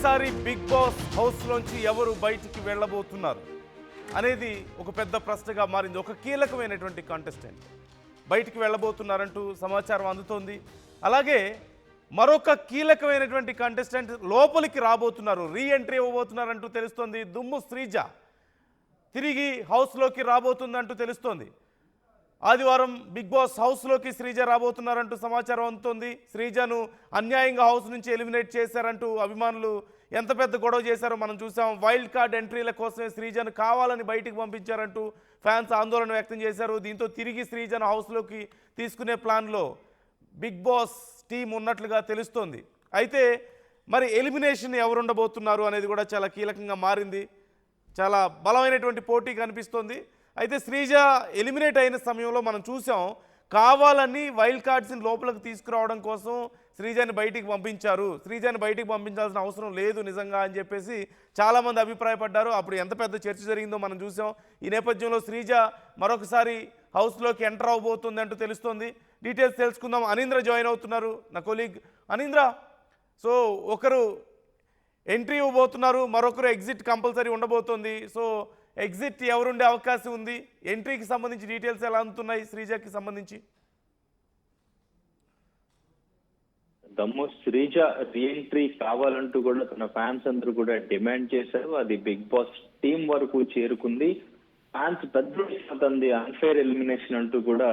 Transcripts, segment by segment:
ఈసారి big boss హౌస్లోంచి ఎవరు బయటికి వెళ్ళబోతున్నారు అనేది ఒక పెద్ద ప్రశ్నగా మారింది. ఒక కీలకమైనటువంటి కాంటెస్టెంట్ బయటికి వెళ్ళబోతున్నారంటూ సమాచారం అందుతోంది. అలాగే మరొక కీలకమైనటువంటి కంటెస్టెంట్ లోపలికి రాబోతున్నారు, రీ ఎంట్రీ ఇవ్వబోతున్నారంటూ తెలుస్తోంది. దుమ్ము శ్రీజ తిరిగి హౌస్లోకి రాబోతుందంటూ తెలుస్తోంది. ఆదివారం బిగ్ బాస్ హౌస్లోకి శ్రీజ రాబోతున్నారంటూ సమాచారం అందుతోంది. శ్రీజను అన్యాయంగా హౌస్ నుంచి ఎలిమినేట్ చేశారంటూ అభిమానులు ఎంత పెద్ద గొడవ చేశారో మనం చూసాం. వైల్డ్ కార్డ్ ఎంట్రీల కోసమే శ్రీజను కావాలని బయటికి పంపించారంటూ ఫ్యాన్స్ ఆందోళన వ్యక్తం చేశారు. దీంతో తిరిగి శ్రీజను హౌస్లోకి తీసుకునే ప్లాన్లో బిగ్ బాస్ టీం ఉన్నట్లుగా తెలుస్తోంది. అయితే మరి ఎలిమినేషన్ ఎవరు ఉండబోతున్నారు అనేది కూడా చాలా కీలకంగా మారింది. చాలా బలమైనటువంటి పోటీ కనిపిస్తోంది. అయితే శ్రీజ ఎలిమినేట్ అయిన సమయంలో మనం చూసాం, కావాలని వైల్డ్ కార్డ్స్ని లోపలికి తీసుకురావడం కోసం శ్రీజని బయటికి పంపించారు, శ్రీజని బయటికి పంపించాల్సిన అవసరం లేదు నిజంగా అని చెప్పేసి చాలామంది అభిప్రాయపడ్డారు. అప్పుడు ఎంత పెద్ద చర్చ జరిగిందో మనం చూసాం. ఈ నేపథ్యంలో శ్రీజ మరొకసారి హౌస్లోకి ఎంటర్ అవబోతుంది అంటూ తెలుస్తోంది. డీటెయిల్స్ తెలుసుకుందాం. అనీంద్ర జాయిన్ అవుతున్నారు, నా కొలీగ్. అనీంద్ర, సో ఒకరు ఎంట్రీ ఇవ్వబోతున్నారు, మరొకరు ఎగ్జిట్ కంపల్సరీ ఉండబోతోంది. సో ఎగ్జిట్ ఎవరుండే అవకాశం ఉంది? ఎంట్రీకి సంబంధించి డీటెయిల్స్ ఎలా అందుతున్నాయి శ్రీజకి సంబంధించి? దమ్ము శ్రీజ రీఎంట్రీ కావాలంటూ కూడా తన ఫ్యాన్స్ అందరూ కూడా డిమాండ్ చేశారు. అది బిగ్ బాస్ టీం వరకు చేరుకుంది. ఫ్యాన్స్ పెద్ద తంది అన్ఫేర్ ఎలిమినేషన్ అంటూ కూడా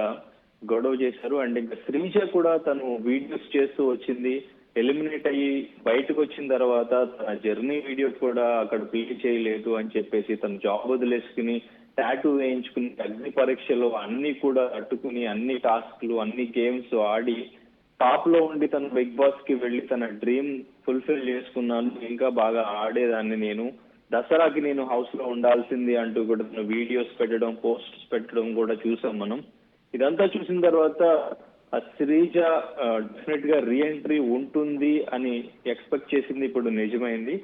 గొడవ చేశారు. అండ్ ఇంకా శ్రీజ కూడా తను వీడియోస్ చేస్తూ వచ్చింది. ఎలిమినేట్ అయ్యి బయటకు వచ్చిన తర్వాత తన జర్నీ వీడియో కూడా అక్కడ ప్లే చేయలేదు అని చెప్పేసి తన జాబ్ వదిలేసుకుని టాటూ వేయించుకుని అగ్ని పరీక్షలు అన్ని కూడా అట్టుకుని అన్ని టాస్క్లు అన్ని గేమ్స్ ఆడి టాప్ లో ఉండి తను బిగ్ బాస్ కి వెళ్లి తన డ్రీమ్ ఫుల్ఫిల్ చేసుకున్నాను, ఇంకా బాగా ఆడేదాన్ని, నేను దసరాకి నేను హౌస్ లో ఉండాల్సింది అంటూ కూడా తన వీడియోస్ పెట్టడం, పోస్ట్స్ పెట్టడం కూడా చూసాం మనం. ఇదంతా చూసిన తర్వాత శ్రీజ డెఫినెట్ గా రీఎంట్రీ ఉంటుంది అని ఎక్స్పెక్ట్ చేసింది ఇప్పుడు నిజమైంది.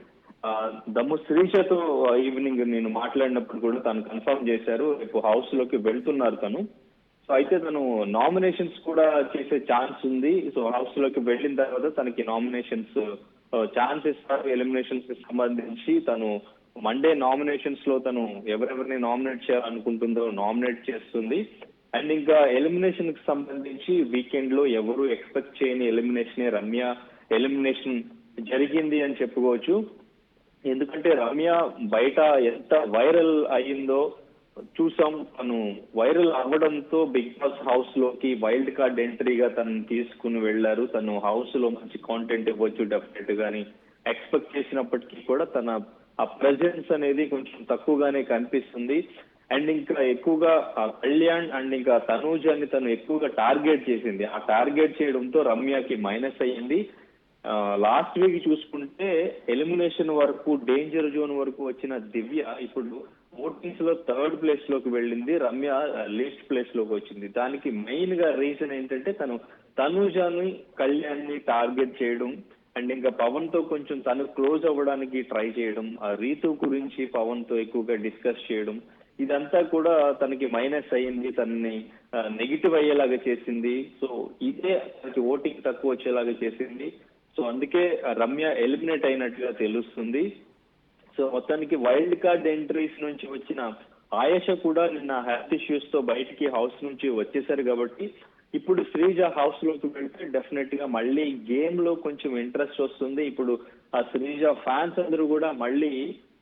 దమ్ము శ్రీజతో ఈవినింగ్ నేను మాట్లాడినప్పుడు కూడా తను కన్ఫర్మ్ చేశారు, రేపు హౌస్ లోకి వెళ్తున్నారు తను. సో అయితే తను నామినేషన్స్ కూడా చేసే ఛాన్స్ ఉంది. సో హౌస్ లోకి వెళ్ళిన తర్వాత తనకి నామినేషన్స్ ఛాన్స్ ఇస్తారు. ఎలిమినేషన్స్ కి సంబంధించి తను మండే నామినేషన్స్ లో తను ఎవరెవరిని నామినేట్ చేయాలనుకుంటుందో నామినేట్ చేస్తుంది. అండ్ ఇంకా ఎలిమినేషన్ కి సంబంధించి వీకెండ్ లో ఎవరు ఎక్స్పెక్ట్ చేయని ఎలిమినేషన్ రమ్య ఎలిమినేషన్ జరిగింది అని చెప్పుకోవచ్చు. ఎందుకంటే రమ్య బయట ఎంత వైరల్ అయ్యిందో చూసాం. తను వైరల్ అవ్వడంతో బిగ్ బాస్ హౌస్ లోకి వైల్డ్ కార్డ్ ఎంట్రీగా తను తీసుకుని వెళ్లారు. తను హౌస్ లో మంచి కాంటెంట్ ఇవ్వచ్చు డెఫినెట్ గాని ఎక్స్పెక్ట్ చేసినప్పటికీ కూడా తన ఆ ప్రెజెన్స్ అనేది కొంచెం తక్కువగానే కనిపిస్తుంది. అండ్ ఇంకా ఎక్కువగా కళ్యాణ్ అండ్ ఇంకా తనూజాని తను ఎక్కువగా టార్గెట్ చేసింది. ఆ టార్గెట్ చేయడంతో రమ్యకి మైనస్ అయ్యింది. లాస్ట్ వీక్ చూసుకుంటే ఎలిమినేషన్ వరకు డేంజర్ జోన్ వరకు వచ్చిన దివ్య ఇప్పుడు ఓటింగ్స్ లో థర్డ్ ప్లేస్ లోకి వెళ్ళింది, రమ్య లీస్ట్ ప్లేస్ లోకి వచ్చింది. దానికి మెయిన్ గా రీజన్ ఏంటంటే తను తనూజాని కళ్యాణ్ ని టార్గెట్ చేయడం అండ్ ఇంకా పవన్ తో కొంచెం తను క్లోజ్ అవ్వడానికి ట్రై చేయడం, ఆ రీతు గురించి పవన్ తో ఎక్కువగా డిస్కస్ చేయడం, ఇదంతా కూడా తనకి మైనస్ అయ్యింది, తనని నెగిటివ్ అయ్యేలాగా చేసింది. సో ఇదే తనకి ఓటింగ్ తక్కువ వచ్చేలాగా చేసింది. సో అందుకే రమ్య ఎలిమినేట్ అయినట్టుగా తెలుస్తుంది. సో మొత్తానికి వైల్డ్ కార్డ్ ఎంట్రీస్ నుంచి వచ్చిన ఆయేష కూడా నిన్న హెల్త్ ఇష్యూస్ తో బయటికి హౌస్ నుంచి వచ్చేసారు. కాబట్టి ఇప్పుడు శ్రీజ హౌస్ లోకి వెళ్తే డెఫినెట్ గా మళ్ళీ గేమ్ లో కొంచెం ఇంట్రెస్ట్ వస్తుంది. ఇప్పుడు ఆ శ్రీజ ఫ్యాన్స్ అందరూ కూడా మళ్ళీ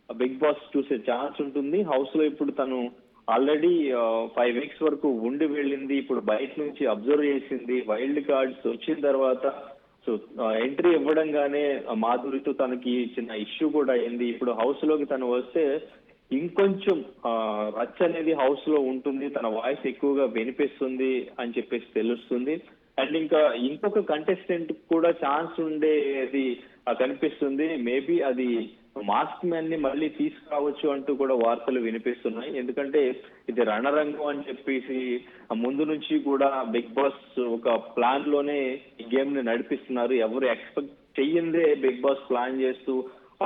బిగ్ బాస్ చూసే ఛాన్స్ ఉంటుంది. హౌస్ లో ఇప్పుడు తను ఆల్రెడీ 5 weeks వరకు ఉండి వెళ్ళింది. ఇప్పుడు బయట నుంచి అబ్జర్వ్ చేసింది. వైల్డ్ కార్డ్స్ వచ్చిన తర్వాత సో ఎంట్రీ ఇవ్వడంగానే మాధురితో తనకి చిన్న ఇష్యూ కూడా అయింది. ఇప్పుడు హౌస్ లోకి తను వస్తే ఇంకొంచెం రచ్ అనేది హౌస్ లో ఉంటుంది, తన వాయిస్ ఎక్కువగా వినిపిస్తుంది అని చెప్పేసి తెలుస్తుంది. అండ్ ఇంకా ఇంకొక కంటెస్టెంట్ కూడా ఛాన్స్ ఉండేది కనిపిస్తుంది. మేబీ అది మాస్క్ మ్యాన్ ని మళ్ళీ తీసుకురావచ్చు అంటూ కూడా వార్తలు వినిపిస్తున్నాయి. ఎందుకంటే ఇది రణరంగం అని చెప్పేసి ముందు నుంచి కూడా బిగ్ బాస్ ఒక ప్లాన్ లోనే ఈ గేమ్ ని నడిపిస్తున్నారు. ఎవరు ఎక్స్పెక్ట్ చెయ్యిందే బిగ్ బాస్ ప్లాన్ చేస్తూ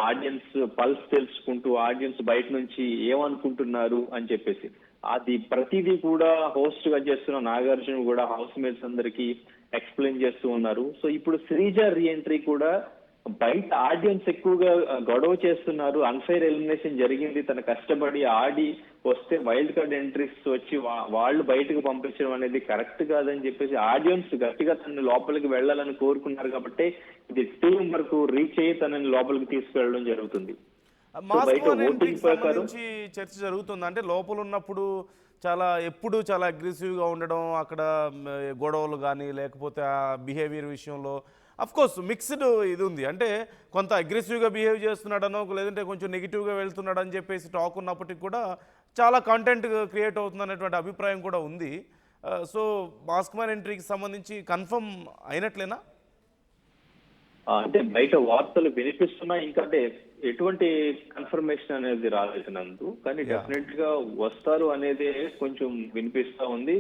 ఆడియన్స్ పల్స్ తెలుసుకుంటూ ఆడియన్స్ బయట నుంచి ఏమనుకుంటున్నారు అని చెప్పేసి అది ప్రతిదీ కూడా హోస్ట్ గా చేస్తున్న నాగార్జున కూడా హౌస్ మేట్స్ అందరికి ఎక్స్ప్లెయిన్ చేస్తూ ఉన్నారు. సో ఇప్పుడు శ్రీజ రీఎంట్రీ కూడా బయట ఆడియన్స్ ఎక్కువగా గొడవ చేస్తున్నారు, అన్ఫైర్ ఎలిమినేషన్ జరిగింది, తన కష్టపడి ఆడి వస్తే వైల్డ్ కార్డ్ ఎంట్రీస్ వచ్చి వాళ్ళు బయటకు పంపించడం అనేది కరెక్ట్ కాదని చెప్పేసి ఆడియన్స్ గట్టిగా తనని లోపలికి వెళ్ళాలని కోరుకున్నారు కాబట్టి ఇది టీం వరకు రీచ్ అయ్యి తనని లోపలికి తీసుకెళ్ళడం జరుగుతుంది. బయట ఓటింగ్ ప్రకారం చర్చ జరుగుతుంది. అంటే లోపల ఉన్నప్పుడు ఎప్పుడు చాలా అగ్రెసివ్గా ఉండడం, అక్కడ గొడవలు కానీ లేకపోతే ఆ బిహేవియర్ విషయంలో కోర్స్ మిక్స్డ్ ఇది ఉంది. అంటే కొంత అగ్రెసివ్గా బిహేవ్ చేస్తున్నాడనో లేదంటే కొంచెం నెగిటివ్గా వెళ్తున్నాడు అని చెప్పేసి టాక్ ఉన్నప్పటికీ కూడా చాలా కంటెంట్ క్రియేట్ అవుతుంది అనేటువంటి అభిప్రాయం కూడా ఉంది. సో మాస్క్ మ్యాన్ ఎంట్రీకి సంబంధించి కన్ఫర్మ్ అయినట్లేనా? అంటే బయట వార్తలు వినిపిస్తున్నాయి, ఇంకా అంటే ఎటువంటి కన్ఫర్మేషన్ అనేది రాలేదు నందు, కానీ డెఫినెట్ గా వస్తారు అనేది కొంచెం వినిపిస్తా ఉంది.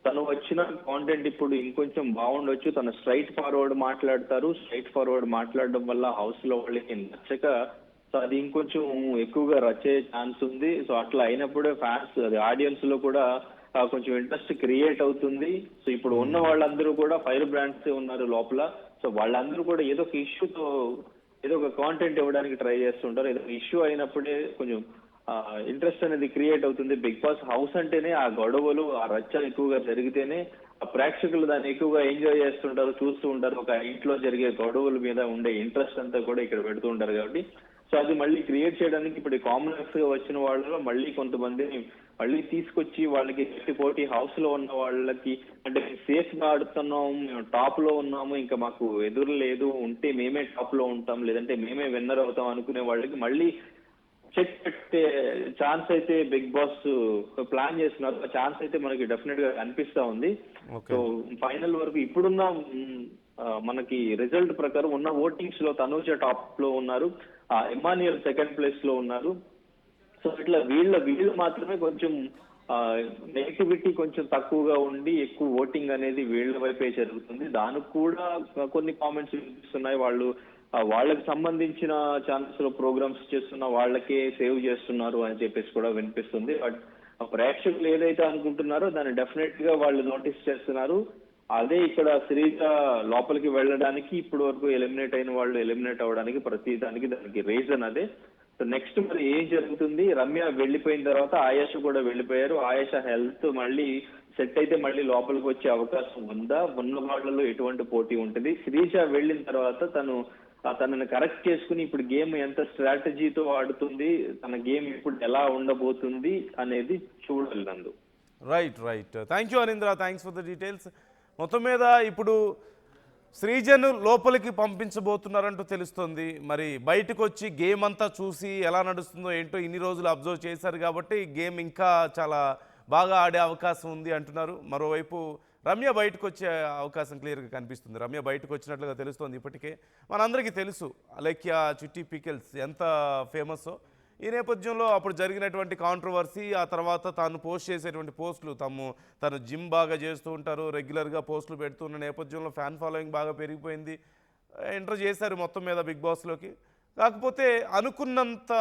తను వచ్చిన కాంటెంట్ ఇప్పుడు ఇంకొంచెం బాగుండొచ్చు, తను స్ట్రైట్ ఫార్వర్డ్ మాట్లాడతారు, స్ట్రైట్ ఫార్వర్డ్ మాట్లాడడం వల్ల హౌస్ లో వాళ్ళకి నచ్చక సో అది ఇంకొంచెం ఎక్కువగా రచ్చే ఛాన్స్ ఉంది. సో అట్లా అయినప్పుడే ఫ్యాన్స్ అది ఆడియన్స్ లో కూడా కొంచెం ఇంట్రెస్ట్ క్రియేట్ అవుతుంది. సో ఇప్పుడు ఉన్న వాళ్ళందరూ కూడా ఫైర్ బ్రాండ్స్ ఉన్నారు లోపల, సో వాళ్ళందరూ కూడా ఏదో ఒక ఇష్యూతో ఏదో ఒక కాంటెంట్ ఇవ్వడానికి ట్రై చేస్తుంటారు. ఏదో ఇష్యూ అయినప్పుడే కొంచెం ఇంట్రెస్ట్ అనేది క్రియేట్ అవుతుంది. బిగ్ బాస్ హౌస్ అంటేనే ఆ గొడవలు ఆ రచ్చ ఎక్కువగా జరిగితేనే ఆ ప్రేక్షకులు దాన్ని ఎక్కువగా ఎంజాయ్ చేస్తుంటారు, చూస్తూ ఉంటారు. ఒక ఇంట్లో జరిగే గొడవల మీద ఉండే ఇంట్రెస్ట్ అంతా కూడా ఇక్కడ పెడుతూ ఉంటారు కాబట్టి సో అది మళ్ళీ క్రియేట్ చేయడానికి ఇప్పుడు కామనర్స్ గా వచ్చిన వాళ్ళలో మళ్ళీ కొంతమందిని మళ్ళీ తీసుకొచ్చి వాళ్ళకి గట్టి పోటీ హౌస్ లో ఉన్న వాళ్ళకి అంటే సేఫ్ గా ఆడుతున్నాము, మేము టాప్ లో ఉన్నాము, ఇంకా మాకు ఎదురు లేదు, ఉంటే మేమే టాప్ లో ఉంటాం లేదంటే మేమే విన్నర్ అవుతాం అనుకునే వాళ్ళకి మళ్ళీ చెక్ పెట్టే ఛాన్స్ అయితే బిగ్ బాస్ ప్లాన్ చేస్తున్నారు. ఆ ఛాన్స్ అయితే మనకి డెఫినెట్ గా కనిపిస్తా ఉంది. సో ఫైనల్ వరకు ఇప్పుడున్న మనకి రిజల్ట్ ప్రకారం ఉన్న ఓటింగ్స్ లో తనూజ టాప్ లో ఉన్నారు, ఎమాన్యుయల్ సెకండ్ ప్లేస్ లో ఉన్నారు. సో ఇట్లా వీళ్ళు మాత్రమే కొంచెం నెగిటివిటీ కొంచెం తక్కువగా ఉండి ఎక్కువ ఓటింగ్ అనేది వీళ్ళ వైపే జరుగుతుంది. దానికి కూడా కొన్ని కామెంట్స్ వినిపిస్తున్నాయి, వాళ్ళకి సంబంధించిన ఛానల్స్ లో ప్రోగ్రామ్స్ చేస్తున్న వాళ్ళకే సేవ్ చేస్తున్నారు అని చెప్పేసి కూడా వినిపిస్తుంది. బట్ ప్రేక్షకులు ఏదైతే అనుకుంటున్నారో దాన్ని డెఫినెట్ గా వాళ్ళు నోటీస్ చేస్తున్నారు. అదే ఇక్కడ శ్రీజ లోపలికి వెళ్ళడానికి ఇప్పుడు వరకు ఎలిమినేట్ అయిన వాళ్ళు ఎలిమినేట్ అవ్వడానికి ప్రతి దానికి రీజన్ అదే. సో నెక్స్ట్ మరి ఏం జరుగుతుంది, రమ్య వెళ్ళిపోయిన తర్వాత ఆయేష కూడా వెళ్ళిపోయారు, ఆయేష హెల్త్ మళ్ళీ సెట్ అయితే మళ్ళీ లోపలికి వచ్చే అవకాశం ఉందా, ఉన్న వాళ్ళలో ఎటువంటి పోటీ ఉంటుంది, శ్రీజ వెళ్ళిన తర్వాత తనని కరెక్ట్ చేసుకుని ఇప్పుడు గేమ్ ఎంత స్ట్రాటజీతో ఆడుతుంది, తన గేమ్ ఇప్పుడు ఎలా ఉండబోతుంది అనేది చూడాలి Nandu. Right. Thank you Anindra, thanks for the details. మొత్తం మీద ఇప్పుడు శ్రీజను లోపలికి పంపించబోతున్నారంటూ తెలుస్తుంది. మరి బయటకు వచ్చి గేమ్ అంతా చూసి ఎలా నడుస్తుందో ఏంటో ఇన్ని రోజులు అబ్జర్వ్ చేశారు కాబట్టి గేమ్ ఇంకా చాలా బాగా ఆడే అవకాశం ఉంది అంటున్నారు. మరోవైపు రమ్య బయటకు వచ్చే అవకాశం క్లియర్గా కనిపిస్తుంది. రమ్య బయటకు వచ్చినట్లుగా తెలుస్తోంది. ఇప్పటికే మనందరికీ తెలుసు అలేఖ్య చిట్టి పికెల్స్ ఎంత ఫేమస్సో. ఈ నేపథ్యంలో అప్పుడు జరిగినటువంటి కాంట్రవర్సీ, ఆ తర్వాత తాను పోస్ట్ చేసేటువంటి పోస్టులు, తను జిమ్ బాగా చేస్తూ ఉంటారు, రెగ్యులర్గా పోస్టులు పెడుతున్న నేపథ్యంలో ఫ్యాన్ ఫాలోయింగ్ బాగా పెరిగిపోయింది. ఎంటర్ చేశారు మొత్తం మీద బిగ్ బాస్లోకి. కాకపోతే అనుకున్నంత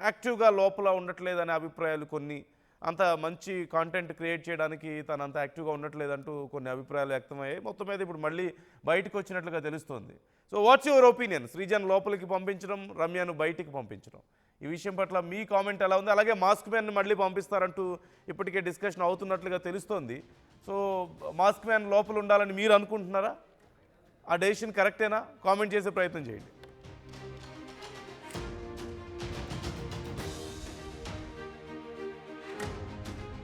యాక్టివ్గా లోపల ఉండట్లేదనే అభిప్రాయాలు కొన్ని, అంత మంచి కాంటెంట్ క్రియేట్ చేయడానికి తను అంత యాక్టివ్గా ఉండట్లేదంటూ కొన్ని అభిప్రాయాలు వ్యక్తమయ్యాయి. మొత్తం మీద ఇప్పుడు మళ్ళీ బయటకు వచ్చినట్లుగా తెలుస్తోంది. So what's your opinion? Srijan లోపలికి పంపించడం, రమ్యను బయటికి పంపించడం, ఈ విషయం పట్ల మీ కామెంట్ ఎలా ఉంది? అలాగే మాస్క్ మ్యాన్ మళ్ళీ పంపిస్తారంటూ ఇప్పటికే డిస్కషన్ అవుతున్నట్లుగా తెలుస్తోంది. సో మాస్క్ మ్యాన్ లోపల ఉండాలని మీరు అనుకుంటున్నారా? ఆ డెసిషన్ కరెక్టేనా? కామెంట్ చేసే ప్రయత్నం చేయండి.